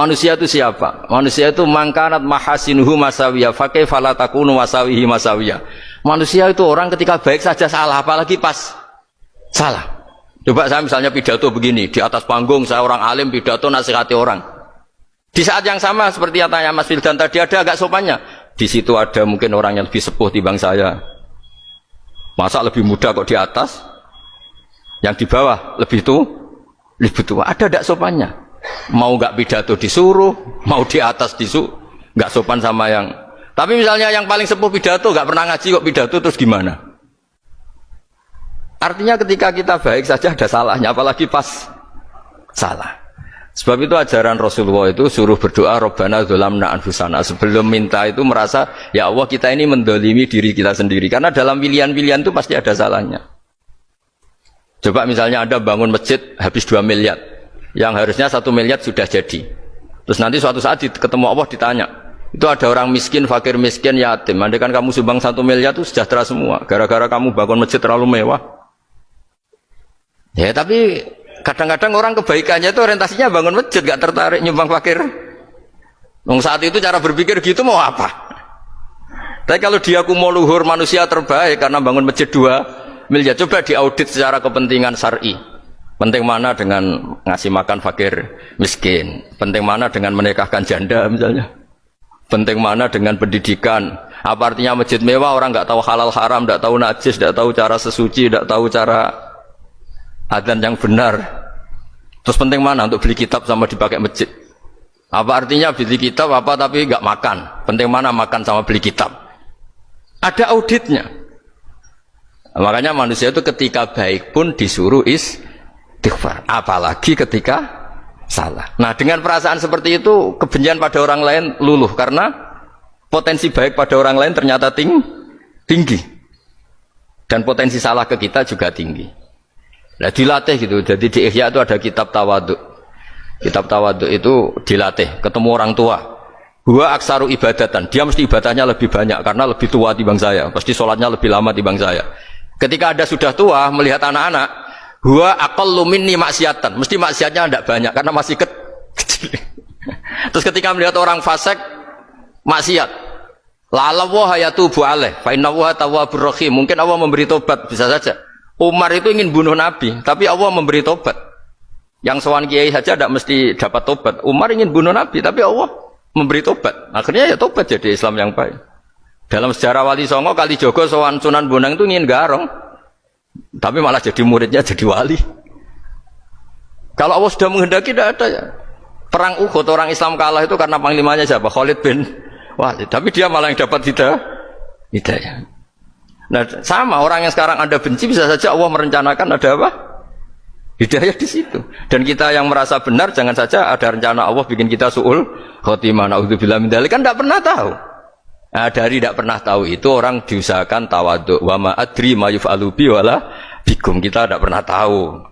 Manusia itu siapa? Manusia itu mangkanat mahasinuhu masawiya fa kaifa la takunu masawihi masawiya. Manusia itu orang ketika baik saja salah, apalagi pas salah. Coba saya misalnya pidato begini, di atas panggung saya orang alim pidato nasihati orang. Di saat yang sama seperti yang tanya Mas Wildan tadi, ada agak sopannya. Di situ ada mungkin orang yang lebih sepuh timbang saya. Masa lebih muda kok di atas? Yang di bawah lebih tua. Ada agak sopannya. Mau nggak pidato disuruh, mau di atas disuruh, nggak sopan sama yang. Tapi misalnya yang paling sepuh pidato nggak pernah ngaji kok pidato, terus gimana? Artinya ketika kita baik saja ada salahnya, apalagi pas salah. Sebab itu ajaran Rasulullah itu suruh berdoa Rabbana dzolamna anfusana. Sebelum minta itu merasa ya Allah kita ini mendolimi diri kita sendiri, karena dalam pilihan-pilihan itu pasti ada salahnya. Coba misalnya Anda bangun masjid habis 2 miliar, yang harusnya 1 miliar sudah jadi. Terus nanti suatu saat ketemu Allah ditanya, itu ada orang miskin, fakir miskin, yatim. Andai kan kamu sumbang 1 miliar itu sejahtera semua. Gara-gara kamu bangun masjid terlalu mewah. Ya tapi kadang-kadang orang kebaikannya itu orientasinya bangun masjid, gak tertarik nyumbang fakir. Saat itu cara berpikir gitu mau apa? Tapi kalau dia kumuluhur manusia terbaik karena bangun masjid 2 miliar, coba diaudit secara kepentingan syar'i. Penting mana dengan ngasih makan fakir miskin? Penting mana dengan menikahkan janda misalnya? Penting mana dengan pendidikan? Apa artinya masjid mewah orang nggak tahu halal haram, nggak tahu najis, nggak tahu cara sesuci, nggak tahu cara adzan yang benar? Terus penting mana untuk beli kitab sama dipakai masjid? Apa artinya beli kitab apa tapi nggak makan? Penting mana makan sama beli kitab? Ada auditnya. Makanya manusia itu ketika baik pun disuruh istighfar, apalagi ketika salah. Nah dengan perasaan seperti itu kebencian pada orang lain luluh, karena potensi baik pada orang lain ternyata tinggi, dan potensi salah ke kita juga tinggi. Nah dilatih gitu. Jadi di Ihya itu ada kitab tawaduk. Kitab tawaduk itu dilatih ketemu orang tua. Huwa aksaru ibadatan, dia mesti ibadahnya lebih banyak karena lebih tua timbang saya, pasti sholatnya lebih lama timbang saya. Ketika Anda sudah tua melihat anak-anak, huwa aqallu minni maksiatan, mesti maksiatnya tidak banyak karena masih kecil. Terus ketika melihat orang fasik maksiat, la'allahu yatubu alaih fa innahu tawwabur rahim, mungkin Allah memberi tobat, bisa saja. Umar itu ingin bunuh Nabi, tapi Allah memberi tobat. Yang sowan kiai saja tidak mesti dapat tobat. Umar ingin bunuh Nabi, tapi Allah memberi tobat. Akhirnya ya tobat jadi Islam yang baik. Dalam sejarah Wali Songo, Kalijogo sowan Sunan Bonang itu ingin garong, tapi malah jadi muridnya jadi wali. Kalau Allah sudah menghendaki tidak ada ya. Perang Uhud orang Islam kalah itu karena panglimanya siapa? Khalid bin Walid. Tapi dia malah yang dapat hidayah. Nah sama orang yang sekarang Anda benci, bisa saja Allah merencanakan ada apa? Hidayah di situ. Dan kita yang merasa benar, jangan saja ada rencana Allah bikin kita su'ul khotimah, na'udzubillah min dzalik, kan tidak pernah tahu. Nah, dari tidak pernah tahu itu orang diusahakan tawaduk. Wa ma adri ma yuf'alu bi wala bikum, kita tidak pernah tahu